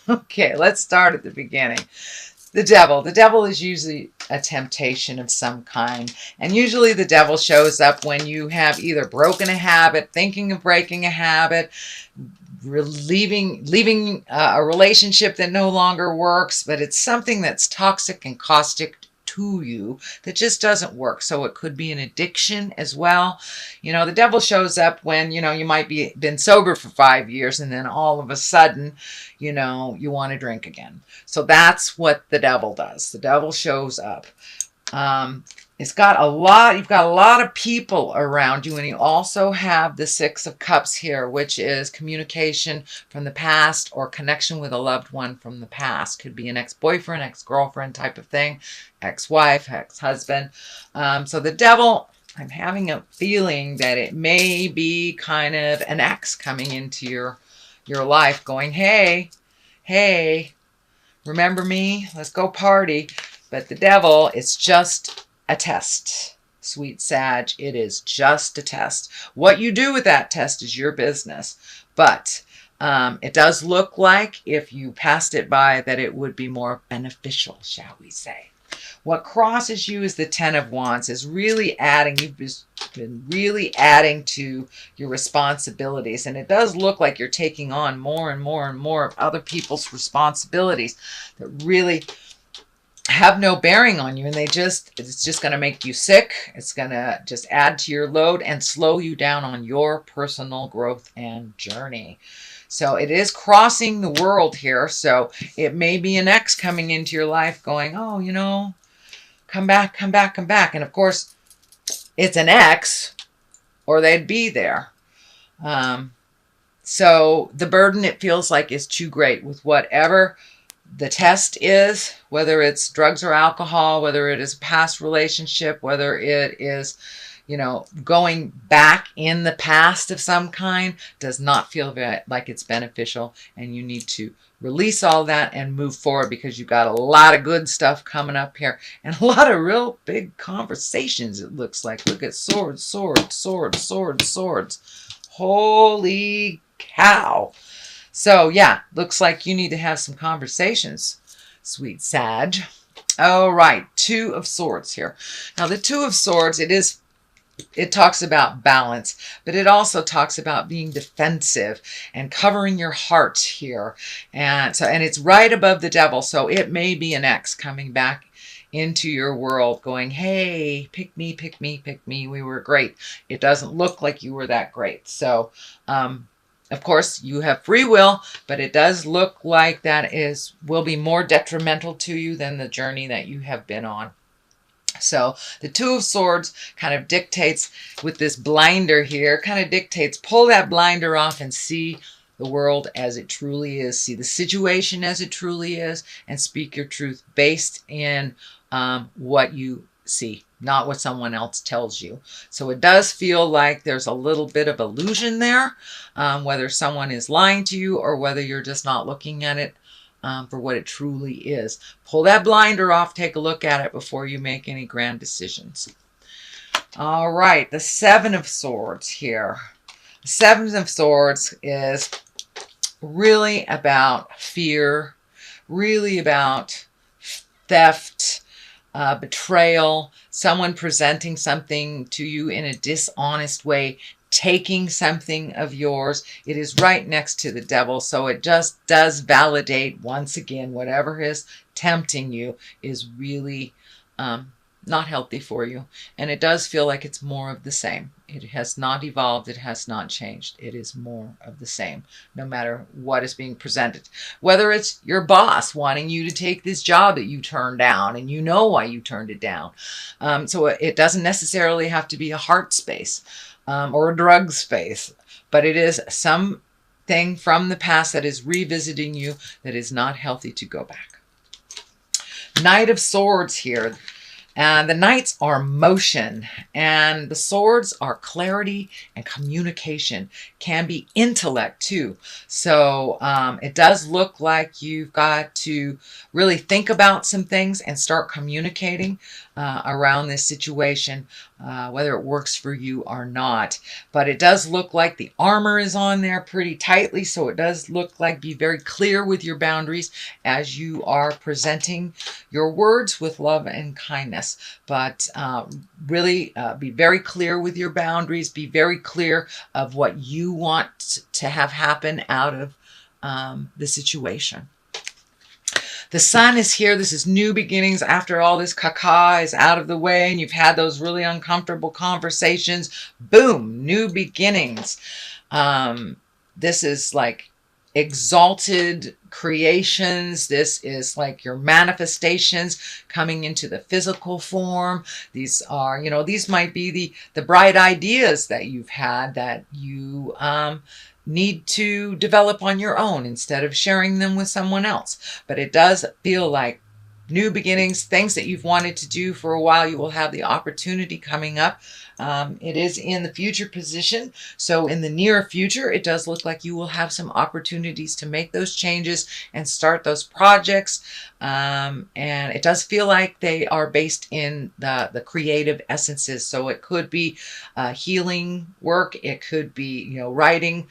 Okay, let's start at the beginning. The devil. The devil is usually a temptation of some kind. And usually the devil shows up when you have either broken a habit, thinking of breaking a habit, leaving a relationship that no longer works, but it's something that's toxic and caustic to you that just doesn't work. So it could be an addiction as well. The devil shows up when, you might be been sober for 5 years and then all of a sudden, you want to drink again. So that's what the devil does. The devil shows up. You've got a lot of people around you, and you also have the Six of Cups here, which is communication from the past or connection with a loved one from the past. Could be an ex-boyfriend, ex-girlfriend type of thing, ex-wife, ex-husband. So the devil, I'm having a feeling that it may be kind of an ex coming into your life going, hey, remember me? Let's go party. But the devil, it's just a test, sweet Sag. It is just a test. What you do with that test is your business. But it does look like if you passed it by that it would be more beneficial, shall we say. What crosses you is the Ten of Wands, is really adding, you've been really adding to your responsibilities. And it does look like you're taking on more and more and more of other people's responsibilities that really have no bearing on you, and it's just going to make you sick. It's going to just add to your load and slow you down on your personal growth and journey. So it is crossing the world here. So it may be an ex coming into your life going, oh, come back. And of course, it's an ex or they'd be there. So the burden, it feels like, is too great with whatever the test is, whether it's drugs or alcohol, whether it is a past relationship, whether it is, going back in the past of some kind, does not feel like it's beneficial. And you need to release all that and move forward, because you've got a lot of good stuff coming up here and a lot of real big conversations, it looks like. Look at swords. Holy cow. So yeah, looks like you need to have some conversations, sweet Sag. All right, Two of Swords here. Now the Two of Swords, it talks about balance, but it also talks about being defensive and covering your heart here. And it's right above the devil. So it may be an ex coming back into your world going, hey, pick me. We were great. It doesn't look like you were that great. So, of course, you have free will, but it does look like that will be more detrimental to you than the journey that you have been on. So the Two of Swords kind of dictates, with this blinder here, pull that blinder off and see the world as it truly is. See the situation as it truly is, and speak your truth based in what you see, not what someone else tells you. So it does feel like there's a little bit of illusion there, whether someone is lying to you or whether you're just not looking at it for what it truly is. Pull that blinder off, take a look at it before you make any grand decisions. All right, the Seven of Swords here. The Seven of Swords is really about fear, really about theft, betrayal, someone presenting something to you in a dishonest way, taking something of yours. It is right next to the devil, so it just does validate once again whatever is tempting you is really not healthy for you. And it does feel like it's more of the same. It has not evolved. It has not changed. It is more of the same, no matter what is being presented. Whether it's your boss wanting you to take this job that you turned down, and you know why you turned it down. So it doesn't necessarily have to be a heart space or a drug space, but it is something from the past that is revisiting you that is not healthy to go back. Knight of Swords here. And the Knights are motion, and the Swords are clarity and communication. Can be intellect too. So it does look like you've got to really think about some things and start communicating. around this situation, whether it works for you or not. But it does look like the armor is on there pretty tightly, so it does look like be very clear with your boundaries as you are presenting your words with love and kindness. But really be very clear with your boundaries, be very clear of what you want to have happen out of the situation. The sun is here. This is new beginnings after all this caca is out of the way and you've had those really uncomfortable conversations. Boom, new beginnings. This is like exalted creations. This is like your manifestations coming into the physical form. These are, you know, these might be the bright ideas that you've had that you need to develop on your own instead of sharing them with someone else. But it does feel like new beginnings, things that you've wanted to do for a while, you will have the opportunity coming up. It is in the future position. So in the near future, it does look like you will have some opportunities to make those changes and start those projects. And it does feel like they are based in the creative essences. So it could be healing work. It could be, you know, writing,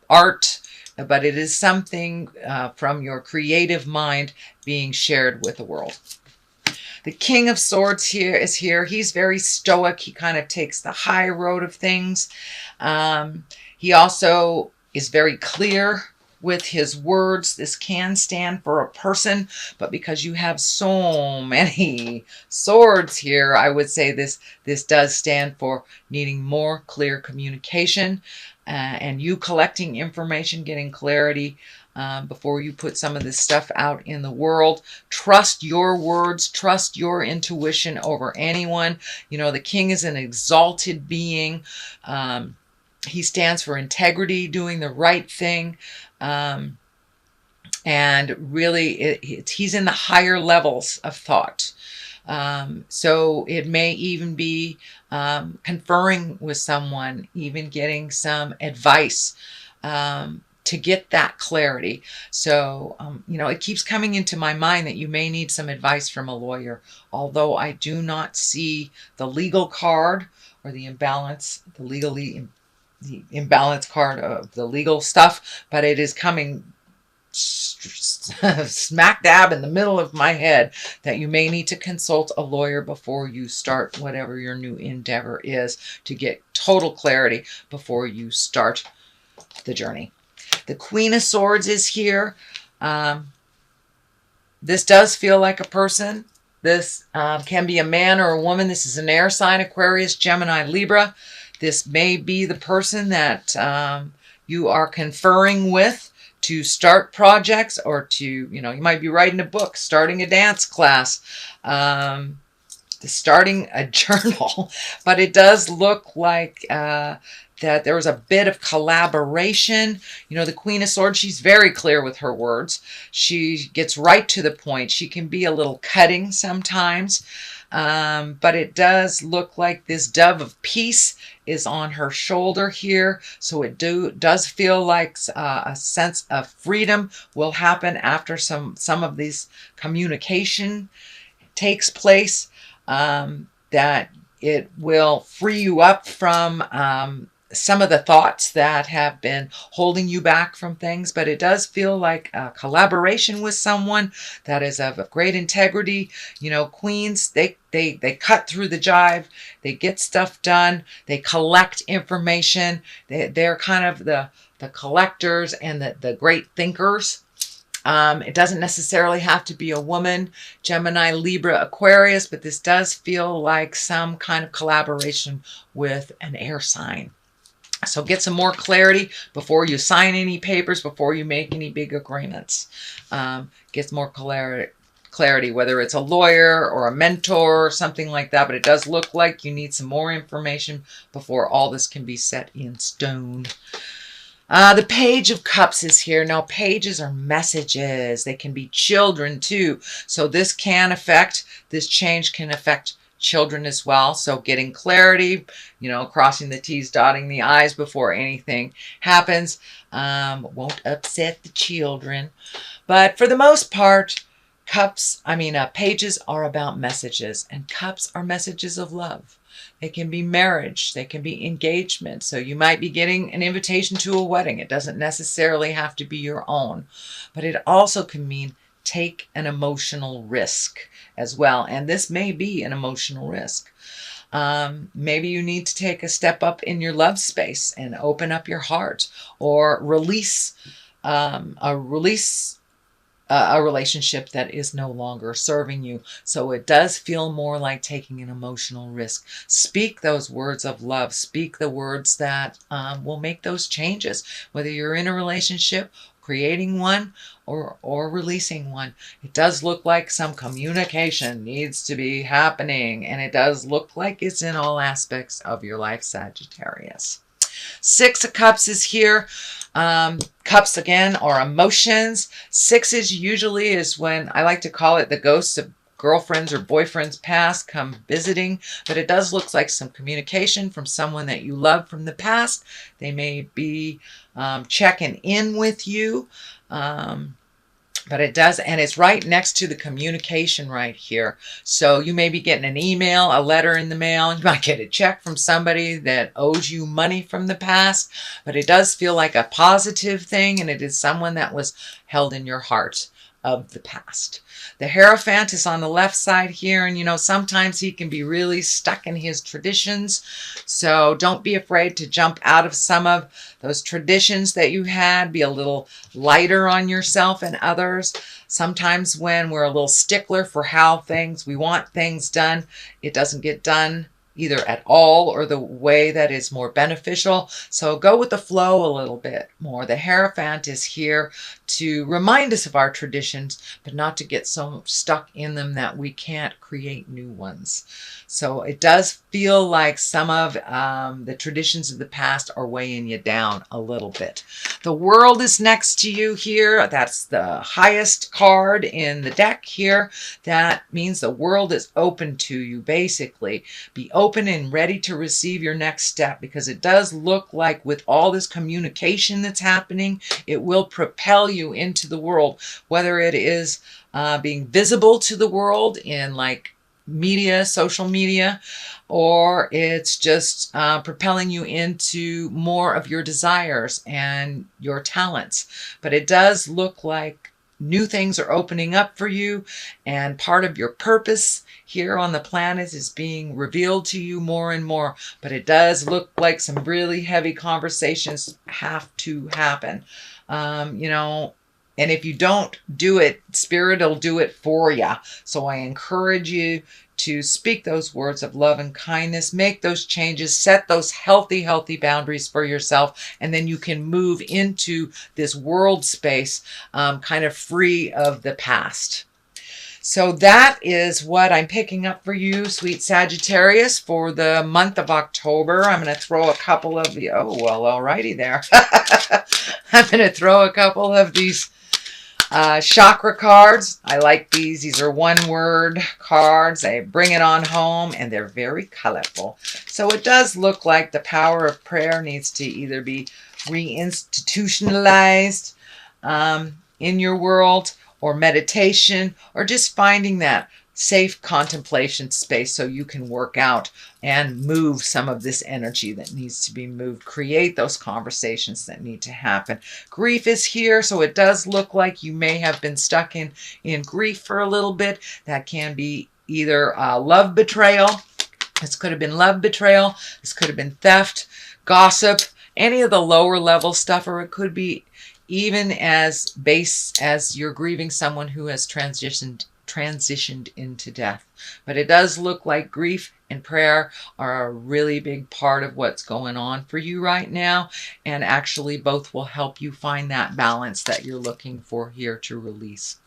art, but it is something from your creative mind being shared with the world. The King of Swords here is here. He's very stoic. He kind of takes the high road of things. He also is very clear with his words. This can stand for a person, but because you have so many swords here, I would say this does stand for needing more clear communication. And you collecting information, getting clarity before you put some of this stuff out in the world. Trust your words, trust your intuition over anyone. You know, the king is an exalted being. He stands for integrity, doing the right thing. And really, he's in the higher levels of thought. So it may even be conferring with someone, even getting some advice to get that clarity. So, you know, it keeps coming into my mind that you may need some advice from a lawyer, although I do not see the legal card or the imbalance, the imbalance card of the legal stuff, but it is coming smack dab in the middle of my head that you may need to consult a lawyer before you start whatever your new endeavor is, to get total clarity before you start the journey. The Queen of Swords is here. This does feel like a person. This can be a man or a woman. This is an air sign: Aquarius, Gemini, Libra. This may be the person that you are conferring with to start projects, or to, you know, you might be writing a book, starting a dance class, starting a journal. But it does look like that there was a bit of collaboration. You know, the Queen of Swords, she's very clear with her words. She gets right to the point. She can be a little cutting sometimes. But it does look like this dove of peace is on her shoulder here. So it does feel like a sense of freedom will happen after some of these communication takes place, that it will free you up from some of the thoughts that have been holding you back from things. But it does feel like a collaboration with someone that is of great integrity. You know, queens, they cut through the jive, they get stuff done, they collect information. They're kind of the collectors and the great thinkers. It doesn't necessarily have to be a woman, Gemini, Libra, Aquarius, but this does feel like some kind of collaboration with an air sign. So get some more clarity before you sign any papers, before you make any big agreements. Get more clarity, whether it's a lawyer or a mentor or something like that. But it does look like you need some more information before all this can be set in stone. The Page of Cups is here. Now, pages are messages. They can be children too. So this change can affect children as well. So getting clarity, you know, crossing the T's, dotting the I's before anything happens, won't upset the children. But for the most part, Pages are about messages, and cups are messages of love. They can be marriage, they can be engagement. So you might be getting an invitation to a wedding. It doesn't necessarily have to be your own, but it also can mean take an emotional risk as well. And this may be an emotional risk. Maybe you need to take a step up in your love space and open up your heart, or release a relationship that is no longer serving you. So it does feel more like taking an emotional risk. Speak those words of love. Speak the words that will make those changes, whether you're in a relationship, creating one, or releasing one. It does look like some communication needs to be happening, and it does look like it's in all aspects of your life, Sagittarius. Six of Cups is here. Cups, again, are emotions. Sixes usually is when, I like to call it, the ghosts of girlfriends or boyfriends past come visiting. But it does look like some communication from someone that you love from the past. They may be checking in with you. But it does, and it's right next to the communication right here. So you may be getting an email, a letter in the mail. You might get a check from somebody that owes you money from the past. But it does feel like a positive thing, and it is someone that was held in your heart of the past. The Hierophant is on the left side here, and sometimes he can be really stuck in his traditions. So don't be afraid to jump out of some of those traditions that you had. Be a little lighter on yourself and others. Sometimes when we're a little stickler for how we want things done, it doesn't get done either at all or the way that is more beneficial. So go with the flow a little bit more. The Hierophant is here to remind us of our traditions, but not to get so stuck in them that we can't create new ones. So it does feel like some of the traditions of the past are weighing you down a little bit. The World is next to you here. That's the highest card in the deck here. That means the world is open to you, basically. Be open and ready to receive your next step, because it does look like with all this communication that's happening, it will propel you into the world, whether it is being visible to the world in like media, social media, or it's just propelling you into more of your desires and your talents. But it does look like new things are opening up for you, and part of your purpose here on the planet is being revealed to you more and more. But it does look like some really heavy conversations have to happen. And if you don't do it, Spirit will do it for you. So I encourage you to speak those words of love and kindness, make those changes, set those healthy boundaries for yourself, and then you can move into this world space kind of free of the past. So that is what I'm picking up for you, sweet Sagittarius, for the month of October. I'm going to throw a couple of the, alrighty there. I'm going to throw a couple of these chakra cards. I like these. These are one-word cards. They bring it on home, and they're very colorful. So it does look like the power of prayer needs to either be reinstitutionalized in your world, or meditation, or just finding that safe contemplation space so you can work out and move some of this energy that needs to be moved. Create those conversations that need to happen. Grief is here, so it does look like you may have been stuck in grief for a little bit. That can be either love betrayal. This could have been love betrayal. This could have been theft, gossip, any of the lower level stuff, or it could be even as base as you're grieving someone who has transitioned into death. But it does look like grief and prayer are a really big part of what's going on for you right now, and actually both will help you find that balance that you're looking for here to release.